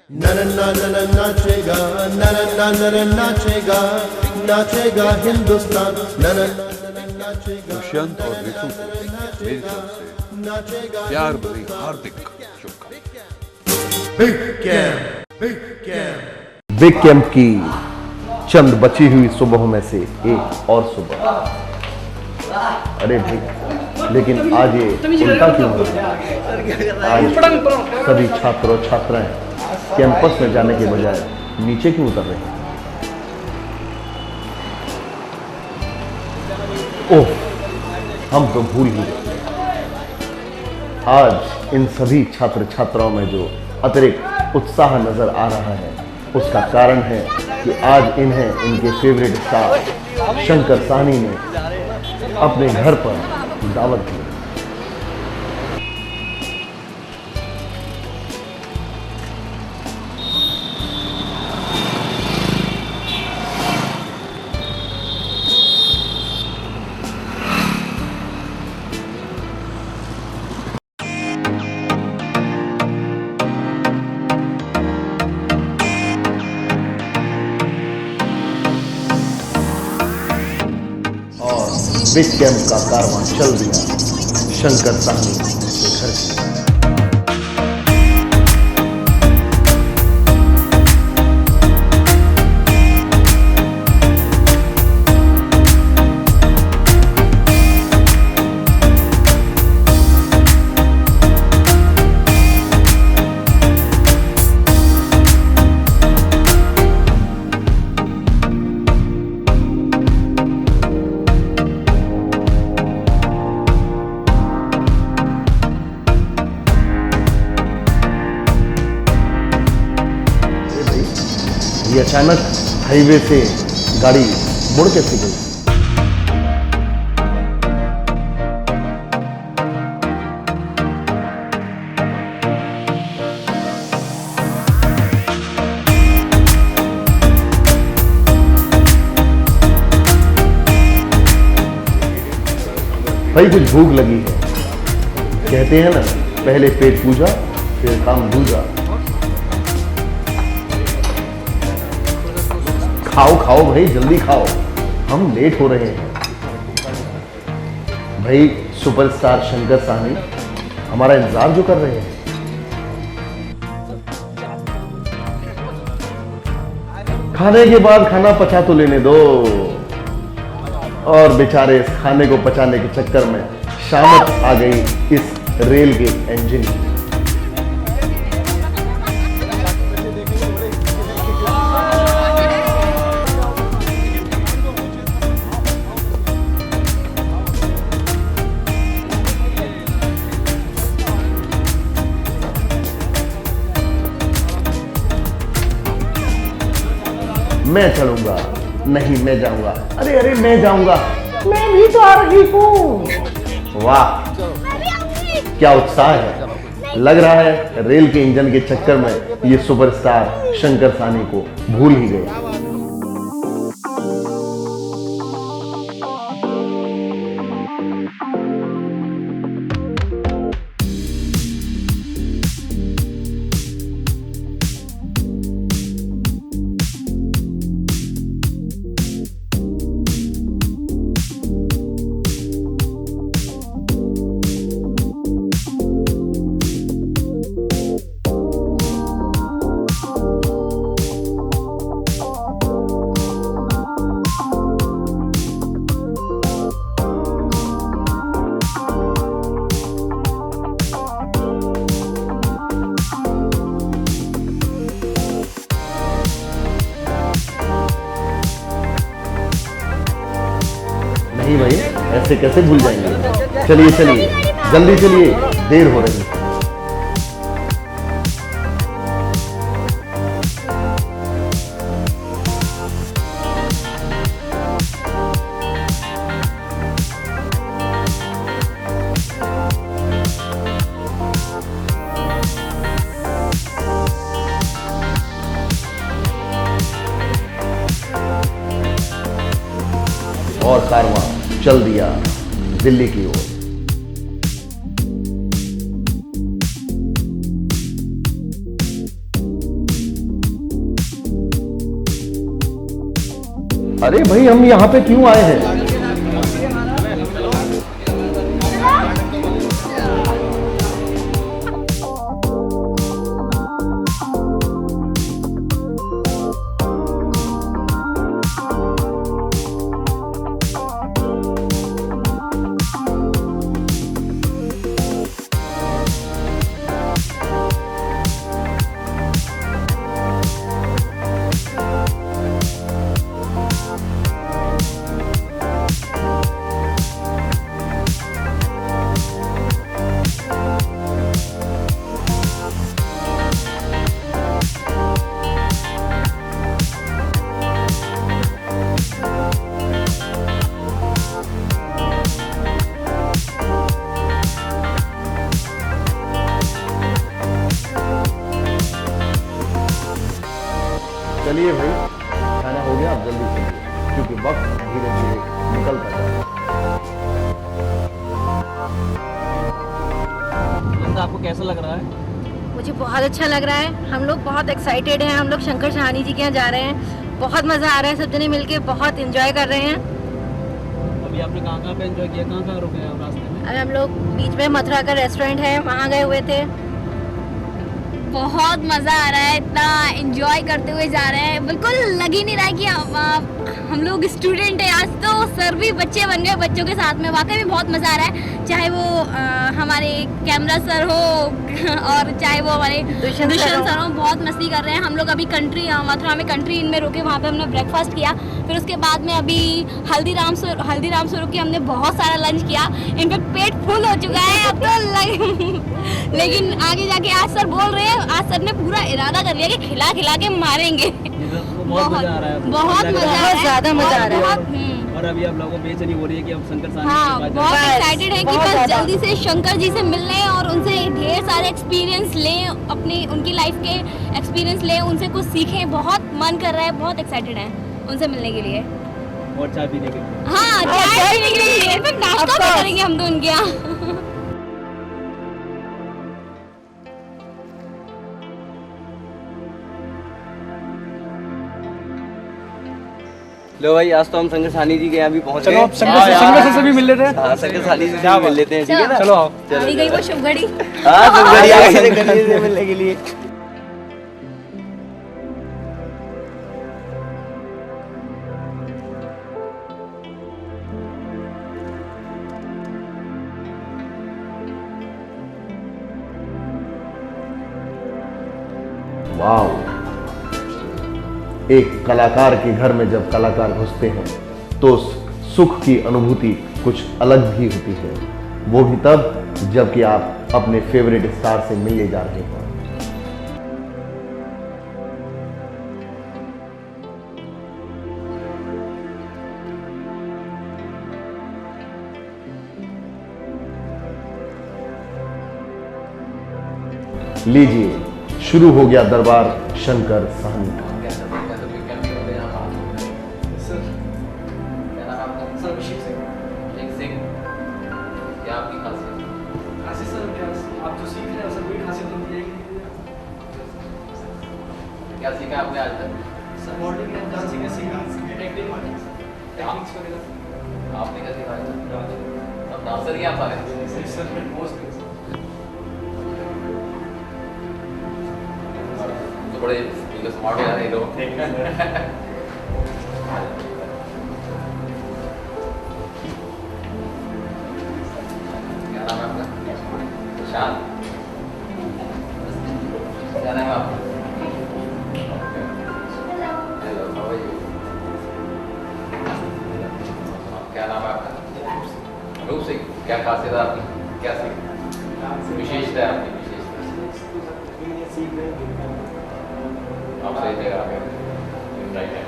नाचेगा नाचेगा नाचेगा हिंदुस्तान नाचेगा। दुष्यंत और रितु को मेरी तरफ से प्यार भरी हार्दिक शुभकामनाएं। बिग कैंप की चंद बची हुई सुबहों में से एक और सुबह। अरे भाई, लेकिन आज ये उल्टा क्यों हो रहा है? आज सभी छात्र और छात्राएं कैंपस में जाने के बजाय नीचे क्यों उतर रहे हैं? ओह, हम तो भूल ही गए। आज इन सभी छात्र छात्राओं में जो अतिरिक्त उत्साह नजर आ रहा है, उसका कारण है कि आज इन्हें इनके फेवरेट स्टार शंकर साहनी ने अपने घर पर दावत दी। बिग कैंप का कारवां चल दिया शंकर साहनी के घर से। ये अचानक हाईवे से गाड़ी मुड़ कैसे गई? भाई, कुछ भूख लगी है। कहते हैं ना, पहले पेट पूजा फिर काम दूजा। खाओ खाओ भाई, जल्दी खाओ, हम लेट हो रहे हैं। भाई, सुपरस्टार शंकर साहनी हमारा इंतजार जो कर रहे हैं। खाने के बाद खाना पचा तो लेने दो। और बेचारे इस खाने को पचाने के चक्कर में शामत आ गई इस रेल के इंजन की। मैं चलूंगा, नहीं मैं जाऊंगा, अरे अरे मैं जाऊंगा, मैं भी तो आ रही हूं। वाह, क्या उत्साह है। लग रहा है रेल के इंजन के चक्कर में ये सुपरस्टार शंकर साहनी को भूल ही गए। नहीं भाई, ऐसे कैसे भूल जाएंगे। चलिए चलिए, जल्दी चलिए, देर हो रही है। और कारवां चल दिया दिल्ली की ओर। अरे भाई हम यहाँ पे क्यों आए हैं? चलिए भाई, खाना हो गया, आप जल्दी चलिए क्योंकि वक्त धीरे धीरे निकलता जा रहा है। आपको कैसा लग रहा है? मुझे बहुत अच्छा लग रहा है। हम लोग बहुत एक्साइटेड हैं। हम लोग शंकर सहानी जी के यहाँ जा रहे हैं। बहुत मज़ा आ रहा है, सब जने मिलके बहुत एंजॉय कर रहे हैं। अभी आपने कहाँ पे एंजॉय किया, कहाँ रुके हैं आप रास्ते में? अभी हम लोग बीच में मथुरा का रेस्टोरेंट है, वहाँ गए हुए थे। बहुत मज़ा आ रहा है, इतना एंजॉय करते हुए जा रहे हैं। बिल्कुल लग ही नहीं रहा है कि हम लोग स्टूडेंट हैं। आज तो सर भी बच्चे बन गए बच्चों के साथ में। वाकई में बहुत मज़ा आ रहा है, चाहे वो हमारे कैमरा सर हो और चाहे वो हमारे दुष्यंत सर हो। बहुत मस्ती कर रहे हैं। हम लोग अभी मथुरा में कंट्री इन में रुके, वहाँ पे हमने ब्रेकफास्ट किया। फिर उसके बाद में अभी हल्दीराम से रुके, हमने बहुत सारा लंच किया। इनफैक्ट पेट फुल हो चुका है अब तो लेकिन आगे जाके आज सर बोल रहे हैं, आज सर ने पूरा इरादा कर लिया कि खिला खिला के मारेंगे। बहुत मजा आ रहा है, बहुत ज़्यादा मजा आ रहा है। और अभी आप लोगों को बेचैनी हो रही है कि अब शंकर सहानी हाँ, के बहुत पास एक्साइटेड है कि बस जल्दी से शंकर जी से मिलने और उनसे ढेर सारे एक्सपीरियंस लें, अपनी उनकी लाइफ के एक्सपीरियंस लें, उनसे कुछ सीखें। बहुत मन कर रहा है, बहुत एक्साइटेड है उनसे मिलने के लिए। और चाय पीने के लिए। हाँ, चाय पीने के लिए, फिर नाश्ता भी करेंगे हम तो उनके यहाँ। लो भाई, आज तो हम शंकर सहानी जी के यहाँ भी पहुँच गए। चलो आप शंकर सर से भी मिल लेते हैं। हाँ, शंकर सहानी जी से भी मिल लेते हैं, ठीक है ना? चलो आओ। आ गई वो शुभ घड़ी। हाँ, सब बढ़िया है शंकर जी से मिलने के लिए। वाह, एक कलाकार के घर में जब कलाकार घुसते हैं तो सुख की अनुभूति कुछ अलग भी होती है। वो भी तब जबकि आप अपने फेवरेट स्टार से मिलने जा रहे हो। लीजिए, शुरू हो गया दरबार शंकर सहानी का। क्या सीखा आपने आज तक? आपने क्या सीखा? अब डांसर ही आप सारे? तो बड़े स्मार्ट हो जा रहे हैं लोग। क्या नाम है आपका? शान। क्या नाम है आपका? Hello, how are you? क्या नाम है आपका? रूप सिंह। क्या खासियत है आपकी? क्या विशेषता है आपकी? आप सही जगह आ गए, राइट टाइम।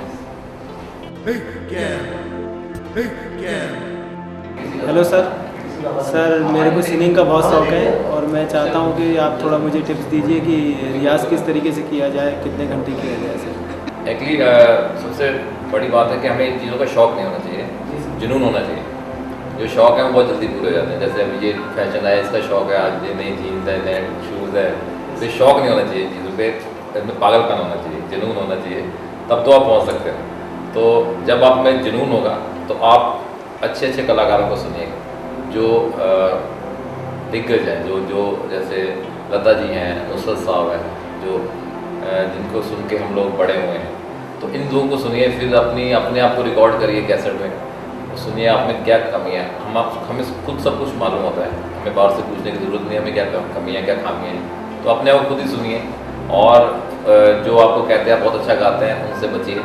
हेलो सर, मेरे को सिंगिंग का बहुत शौक है और मैं चाहता हूँ कि आप थोड़ा मुझे टिप्स दीजिए कि रियाज़ किस तरीके से किया जाए, कितने घंटे किया जाए सर। एक्चुअली सबसे बड़ी बात है कि हमें इन चीज़ों का शौक़ नहीं होना चाहिए, जुनून होना चाहिए। जो शौक़ है वो बहुत जल्दी पूरे हो जाते हैं। जैसे अभी ये फैशन है, इसका शौक़ है, आज ये नई जीन्स है, नए शूज़ है, तो ये शौक़ नहीं होना चाहिए इन चीज़ों पे, इसमें पागलपन होना चाहिए, जुनून होना चाहिए, तब तो आप पहुँच सकते हैं। तो जब आप में जुनून होगा तो आप अच्छे अच्छे कलाकारों को सुनिएगा जो दिग्गज हैं, जो जैसे लता जी हैं, नुसरत साहब हैं, जो जिनको सुन के हम लोग बड़े हुए हैं। तो इन लोगों को सुनिए, फिर अपने आप को रिकॉर्ड करिए कैसेट में, सुनिए आप में क्या कमियाँ हैं। हमें खुद सब कुछ मालूम होता है, हमें बाहर से पूछने की ज़रूरत नहीं, हमें क्या कमियाँ क्या खामियाँ हैं। तो अपने आप खुद ही सुनिए और जो आपको कहते हैं आप बहुत अच्छा गाते हैं उनसे बचिए,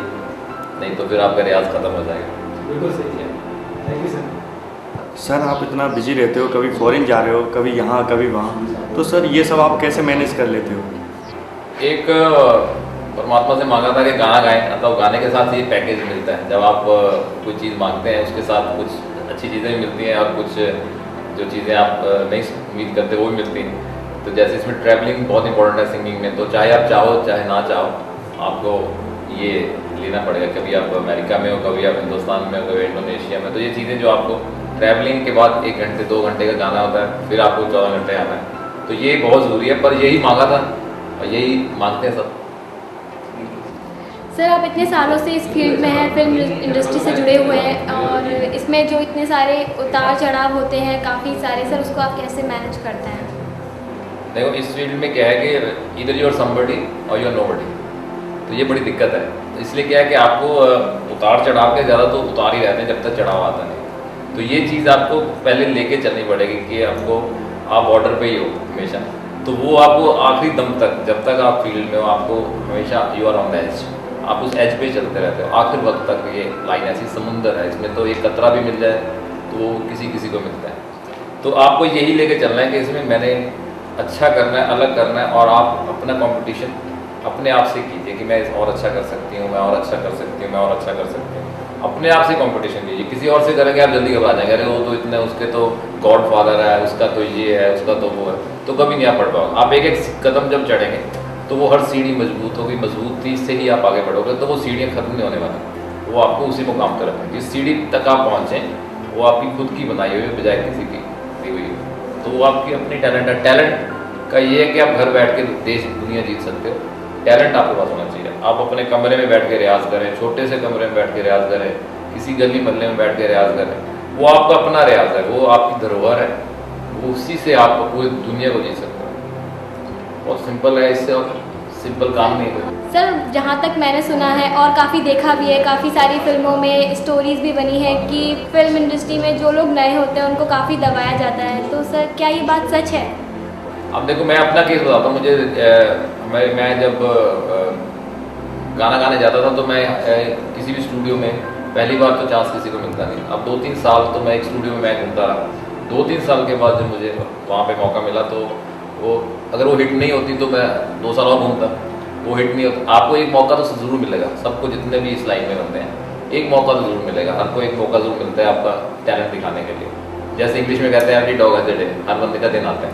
नहीं तो फिर आपका रियाज ख़त्म हो जाएगा। बिल्कुल सही है, थैंक यू सर। सर आप इतना बिजी रहते हो, कभी फॉरेन जा रहे हो, कभी यहाँ कभी वहाँ, तो सर ये सब आप कैसे मैनेज कर लेते हो? एक परमात्मा से मांगा था कि गाना गाएं, मतलब गाने के साथ ये पैकेज मिलता है। जब आप कोई चीज़ मांगते हैं उसके साथ कुछ अच्छी चीज़ें भी मिलती हैं और कुछ जो चीज़ें आप नहीं उम्मीद करते वो भी मिलती हैं। तो जैसे इसमें ट्रैवलिंग बहुत इंपॉर्टेंट है सिंगिंग में, तो चाहे आप चाहो चाहे ना चाहो आपको ये लेना पड़ेगा। कभी आप अमेरिका में हो, कभी आप हिंदुस्तान में हो, कभी इंडोनेशिया में, तो ये चीज़ें जो आपको ट्रैवलिंग के बाद 1 घंटे 2 घंटे का गाना होता है, फिर आपको 14 घंटे आना है, तो ये बहुत ज़रूरी है। पर यही मांगा था और यही मांगते हैं सब। सर आप इतने सालों से इस फील्ड में हैं, फिल्म इंडस्ट्री से जुड़े हुए हैं, और इसमें जो इतने सारे उतार चढ़ाव होते हैं काफ़ी सारे, सर उसको आप कैसे मैनेज करते हैं? देखो इस फील्ड में क्या है कि इधर यू आर समबडी और यू आर नोबडी, तो ये बड़ी दिक्कत है। तो इसलिए क्या है कि आपको उतार चढ़ाव के ज़्यादा तो उतार ही रहते हैं जब तक चढ़ाव आता नहीं। तो ये चीज़ आपको पहले लेके चलनी पड़ेगी कि आपको आप बॉर्डर पे ही हो हमेशा, तो वो आपको आखिरी दम तक, जब तक आप फील्ड में हो, आपको हमेशा you are on the edge, आप उस एज पे चलते रहते हो आखिर वक्त तक। ये लाइन ऐसी समुंदर है, इसमें तो एक कतरा भी मिल जाए तो वो किसी किसी को मिलता है। तो आपको यही लेके चलना है कि इसमें मैंने अच्छा करना है, अलग करना है, और आप अपना कंपटीशन अपने आप से कीजिए कि मैं और अच्छा कर सकती हूँ, मैं और अच्छा कर सकती हूँ, मैं और अच्छा कर सकती हूँ। अपने आप से कंपटीशन कीजिए, किसी और से करेंगे आप जल्दी घबरा जाएंगे, अरे वो तो इतने, उसके तो गॉड फादर है, उसका तो ये है, उसका तो वो है, तो कभी नहीं आप बढ़ पाओगे। आप एक एक कदम जब चढ़ेंगे तो वो हर सीढ़ी मजबूत होगी, मजबूती से ही आप आगे बढ़ोगे, तो वो सीढ़ियाँ खत्म नहीं होने वाली, वो आपको उसी मुकाम पर रखेंगे। जिस सीढ़ी तक आप पहुँचें वो आपकी खुद की बनाई हुई बजाय किसी की दी हुई, तो वो आपकी अपनी टैलेंट है। टैलेंट का ये है कि आप घर बैठ के देश दुनिया जीत सकते हो, टैलेंट आपके पास होना चाहिए। आप अपने कमरे में बैठ के रियाज़ करें, छोटे से कमरे में बैठ के रियाज़ करें, किसी गली मोहल्ले में बैठ के रियाज़ करें, वो आपका अपना रियाज़ है, वो आपकी धरोहर है, वो उसी से आप पूरी दुनिया को जीत सकते हो। बहुत सिंपल है, इससे और सिंपल काम नहीं है। सर जहाँ तक मैंने सुना है और काफ़ी देखा भी है, काफ़ी सारी फिल्मों में स्टोरीज भी बनी है कि फिल्म इंडस्ट्री में जो लोग नए होते हैं उनको काफ़ी दबाया जाता है, तो सर क्या ये बात सच है? अब देखो मैं अपना केस बताता हूँ। मैं जब गाना गाने जाता था तो मैं किसी भी स्टूडियो में पहली बार तो चांस किसी को मिलता नहीं। अब 2-3 साल तो मैं एक स्टूडियो में मैं घूमता रहा। 2-3 साल के बाद जब मुझे वहाँ पे मौका मिला तो वो अगर वो हिट नहीं होती तो मैं 2 साल और घूमता, वो हिट नहीं होता। आपको एक मौका तो ज़रूर मिलेगा, सबको जितने भी इस लाइन में बनते हैं एक मौका तो ज़रूर मिलेगा, हर को एक मौका ज़रूर मिलता है आपका टैलेंट दिखाने के लिए। जैसे इंग्लिश में कहते हैं every dog has a day, हर बंदे का दिन आता है,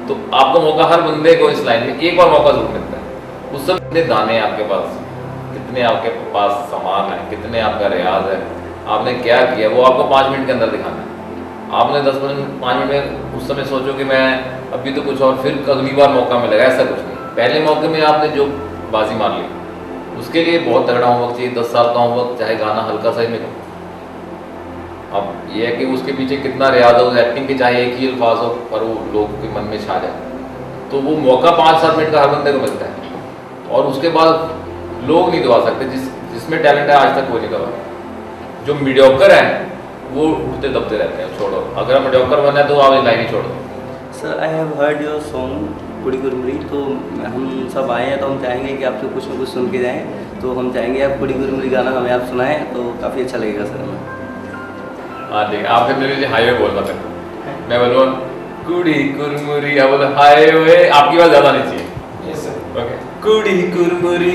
तो आपका मौका हर बंदे को इस लाइन में एक बार मौका ज़रूर मिलता है। उस समय कितने गाने हैं आपके पास, कितने आपके पास सामान है, कितने आपका रियाज है, आपने क्या किया, वो आपको 5 मिनट के अंदर दिखाना है। आपने 5 मिनट में उस समय सोचो कि मैं अभी तो कुछ और, फिर अगली बार मौका मिलेगा, ऐसा कुछ नहीं। पहले मौके में आपने जो बाजी मार ली उसके लिए बहुत तगड़ा होमवर्क चाहिए, 10 साल का होमवर्क, चाहे गाना हल्का सा ही मिले। अब ये है कि उसके पीछे कितना रियाज हो, एक्टिंग के चाहे एक ही अल्फाज हो पर वो लोग के मन में छा जाए, तो वो मौका 5-7 मिनट का हर बंदे को मिलता है। और उसके बाद लोग नहीं दबा सकते, जिसमें टैलेंट है आज तक वो नहीं दबा। जो मीडियोकर है वो उठते दबते रहते हैं, छोड़ो। अगर मीडियोकर बना है तो आप लाइन ही छोड़ो। Sir I have heard your song कुड़ी गुरमुरी, तो हम सब आए हैं तो हम चाहेंगे कि आपसे कुछ न कुछ सुन के जाएँ, तो हम चाहेंगे आप कुड़ी गुरमुरी गाना हमें आप सुनाएं तो काफ़ी अच्छा लगेगा सर हमें। हाँ ठीक है, आप फिर मेरे लिए हाईवे बोलना था, मैं बोलूँ कुड़ी कुरमुरी, आप बोलो हाईवे, आपकी बात ज़्यादा नहीं चाहिए। Yes sir. ओके, कुड़ी कुरमुरी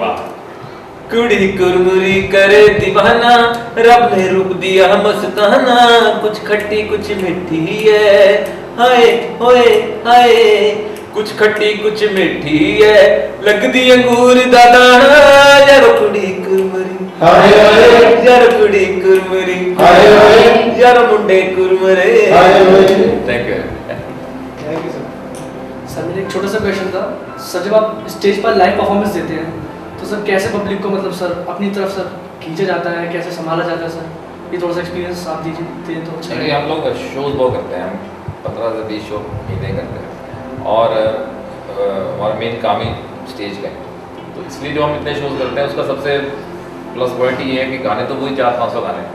वाह, कुड़ी कुरमुरी करे दीवाना, रब ने रूप दिया मस्ताना, कुछ खट्टी कुछ मिठी है, हाय होए हाय, कुछ खट्टी कुछ मिठी है, लगदी अंगूर दा दाना, यार कुड़ी कुरमुरी हाय हाय, यार कुड़ी कुरमुरी हाय हाय, यार मुंडे कुरमुरे हाय हाय। थैंक यू सर मेरा एक छोटा सा क्वेश्चन था। सर जब आप स्टेज पर लाइव परफॉर्मेंस देते हैं तो सर कैसे पब्लिक को मतलब सर अपनी तरफ सर खींचा जाता है, कैसे संभाला जाता है सर, ये थोड़ा सा एक्सपीरियंस आप दीजिए तो अच्छा चलिए, हम लोग शोज़ बहुत करते हैं, हम 15 से 20 शो महीने करते हैं और हमारा मेन काम ही स्टेज का है। तो इसलिए जो हम इतने शोज़ करते हैं उसका सबसे प्लस पॉइंट ये है कि गाने तो वही 400-500 गाने हैं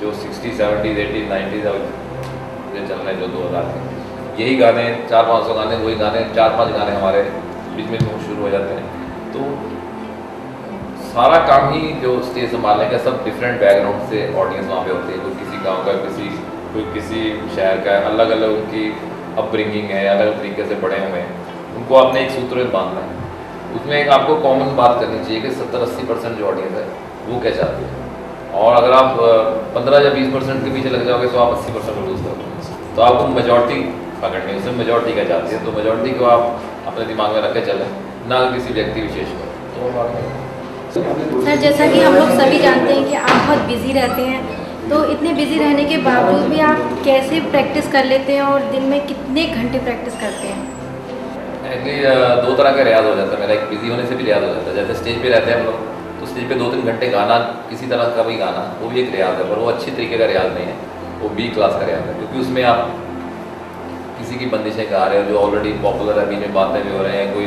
जो 60s 70s 80s 90s जो चल रहे हैं, जो 2000 के यही गाने 400-500 गाने, वही गाने 4-5 गाने हमारे बीच में तो शुरू हो जाते हैं। तो सारा काम ही जो स्टेज संभालने का, सब डिफरेंट बैकग्राउंड से ऑडियंस वहाँ पे होती है, कोई किसी गांव का, कोई किसी शहर का, अलग अलग उनकी अपब्रिंगिंग है, अलग तरीके से बड़े हुए हैं, उनको आपने एक सूत्र में बांधना है। उसमें एक आपको कॉमन बात करनी चाहिए कि 70-80% जो ऑडियंस है वो क्या चाहती है, और अगर आप 15 या 20% के पीछे लग जाओगे तो आप 80% लूज करोगे। तो आपको मेजॉरिटी पकड़नी है, उसमें मेजॉरिटी क्या चाहती है, तो मेजॉरिटी को आप अपने दिमाग में रख के चलें, ना किसी व्यक्ति विशेष को। तो सर जैसा कि हम लोग सभी जानते हैं कि आप बहुत बिजी रहते हैं, तो इतने बिजी रहने के बावजूद भी आप कैसे प्रैक्टिस कर लेते हैं और दिन में कितने घंटे प्रैक्टिस करते हैं? एक्चुअली 2 तरह का रियाज हो जाता है मेरा, एक बिजी होने से भी रियाज हो जाता है। जैसे स्टेज पे रहते हैं हम लोग, तो स्टेज पे 2-3 घंटे गाना, किसी तरह का भी गाना, वो भी एक रियाज है, पर वो अच्छी तरीके का रियाज नहीं है, वो B क्लास का रियाज है, क्योंकि उसमें आप किसी की बंदिशें गा रहे हो जो ऑलरेडी पॉपुलर है, बीच में बातें भी हो रहे हैं, कोई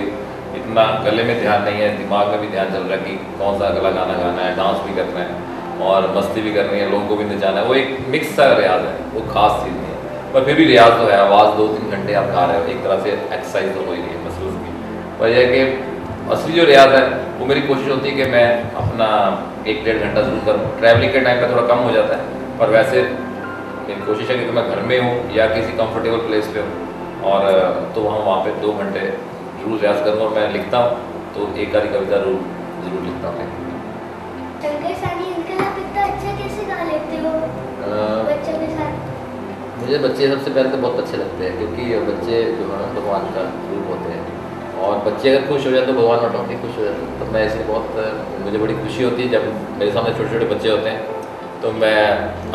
इतना गले में ध्यान नहीं है, दिमाग में भी ध्यान चल रहा है कि कौन सा अगला गाना गाना है, डांस भी करना है और मस्ती भी करनी है, लोगों को भी नचाना है। वो एक मिक्स सा रियाज है, वो खास चीज़ नहीं है, पर फिर भी रियाज तो है। आवाज़ 2-3 घंटे आप गा रहे हो, एक तरह से एक्सरसाइज तो हो ही है मसल्स की। पर यह कि असली जो रियाज है वो मेरी कोशिश होती है कि मैं अपना 1-1.5 घंटा ज़रूर करूँ। ट्रैवलिंग के टाइम पर थोड़ा कम हो जाता है, पर वैसे मेरी कोशिश है कि मैं घर में हूँ या किसी कंफर्टेबल प्लेस पे हूँ, और तो वहाँ पे 2 घंटे जरूर रियाज करूँ। और मैं लिखता हूँ तो एक आधी कविता जरूर लिखता हूँ। अच्छा कैसे गा लेते हो बच्चों के साथ? मुझे बच्चे सबसे पहले तो बहुत अच्छे लगते हैं, क्योंकि बच्चे जो है भगवान का रूप होते हैं, और बच्चे अगर खुश हो जाए तो भगवान ऑटोमेटिक खुश हो जाते हैं। तो मैं ऐसे बहुत, मुझे बड़ी खुशी होती है जब मेरे सामने छोटे छोटे बच्चे होते हैं, तो मैं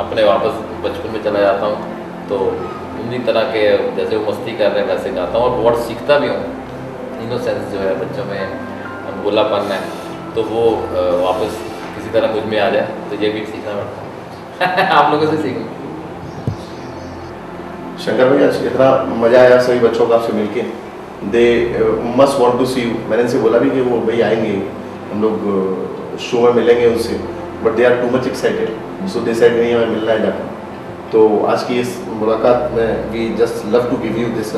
अपने वापस बचपन में चला जाता हूँ, तो उन्हीं तरह के जैसे वो मस्ती कर रहे हैं वैसे गाता हूँ, और बहुत सीखता भी हूँ। इनोसेंस जो है बच्चों में, भोलापन है, तो वो वापस किसी तरह मुझ में आ जाए, तो ये भी सीखना पड़ता है। आप लोगों से सीखें। शंकर भैया, इतना मजा आया सभी बच्चों का आपसे मिलके। They must want to see you. मैंने इनसे बोला भी कि वो भाई आएंगे, हम लोग शो में मिलेंगे उनसे, but they are too much excited, so they said नहीं हमें मिलना है जाकर। तो आज की इस मुलाकात में we just love to give you this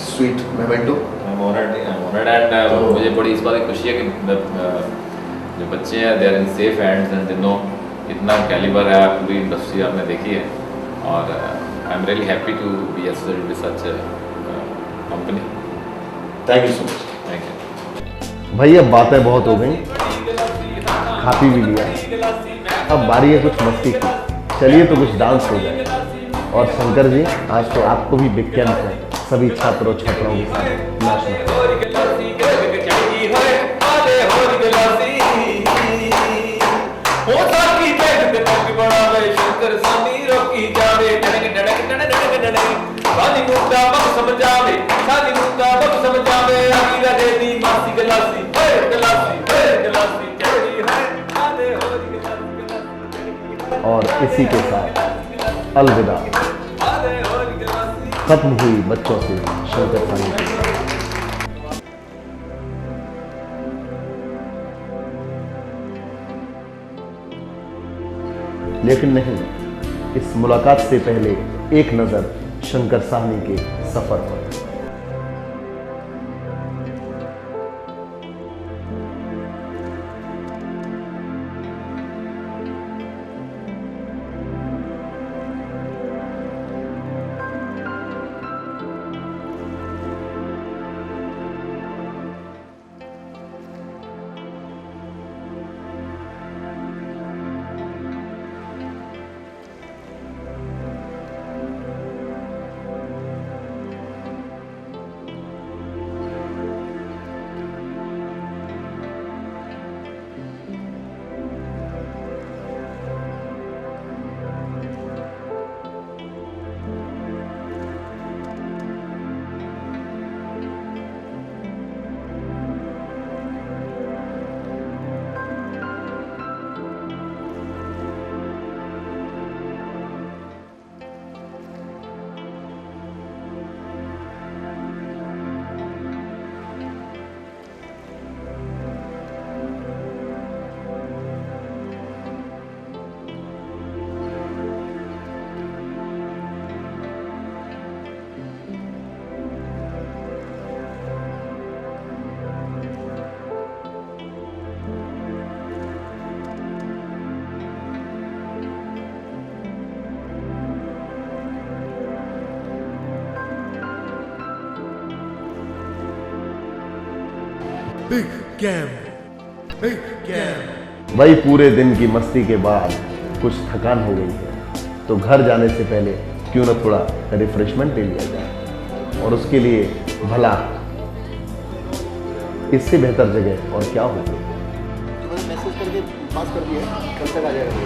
sweet memento. And मुझे बड़ी इस बात की खुशी है कि जो बच्चे हैं they are in safe hands, and जिन्हों इतना कैलिबर है पूरी इंडस्ट्री आपने देखी है, और I am really happy to be associated with such company. Thank you so much. Thank you भाई, अब बातें बहुत हो गई, खा पी भी लिया, अब बारी है कुछ मस्ती की। चलिए तो कुछ डांस हो जाए। और शंकर जी, आज तो आपको भी बिग कैंप है, सभी छात्रों छात्राओं के साथ नाचना। और इसी के साथ अलविदा, खत्म हुई बच्चों से शंकर सानी की। लेकिन नहीं, इस मुलाकात से पहले एक नजर शंकर साहनी के सफर पर। Big Camp. Big Camp. भाई पूरे दिन की मस्ती के बाद कुछ थकान हो गई है तो घर जाने से पहले क्यों ना थोड़ा रिफ्रेशमेंट ले लिया जाए, और उसके लिए भला इससे बेहतर जगह और क्या होगी। मैसेज करके पास कर दिया, कब तक आ जाएगा?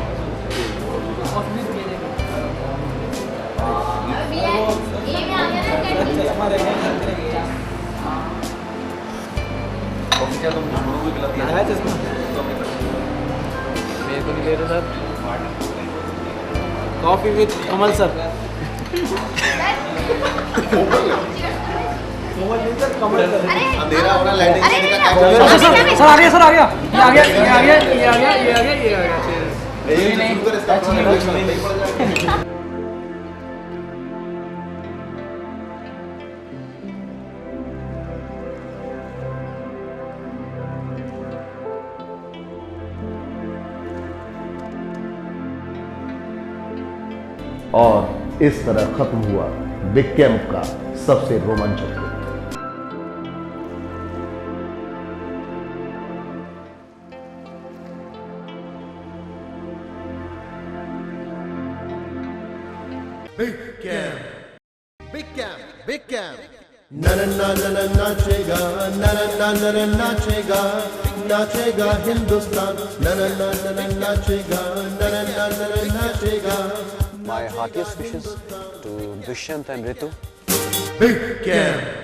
क्या तुम छोड़ोगे गलत है जिसमें मेरे को नहीं ले रहे sir. Coffee with Kamal sir. अंधेरा हो रहा, लाइटिंग सर आ गया, सर आ गया, ये आ गया, ये आ गया, ये आ गया, ये आ गया, ये आ गया। और इस तरह खत्म हुआ बिग कैंप का सबसे रोमांचक दिन। Big Camp. Big Camp. Big Camp. नरना नाचेगा, नरना नाचेगा, नाचेगा Hindustan, नरना नाचेगा, नरना नाचेगा। My heartiest wishes to Dushyant and Ritu. Big Camp.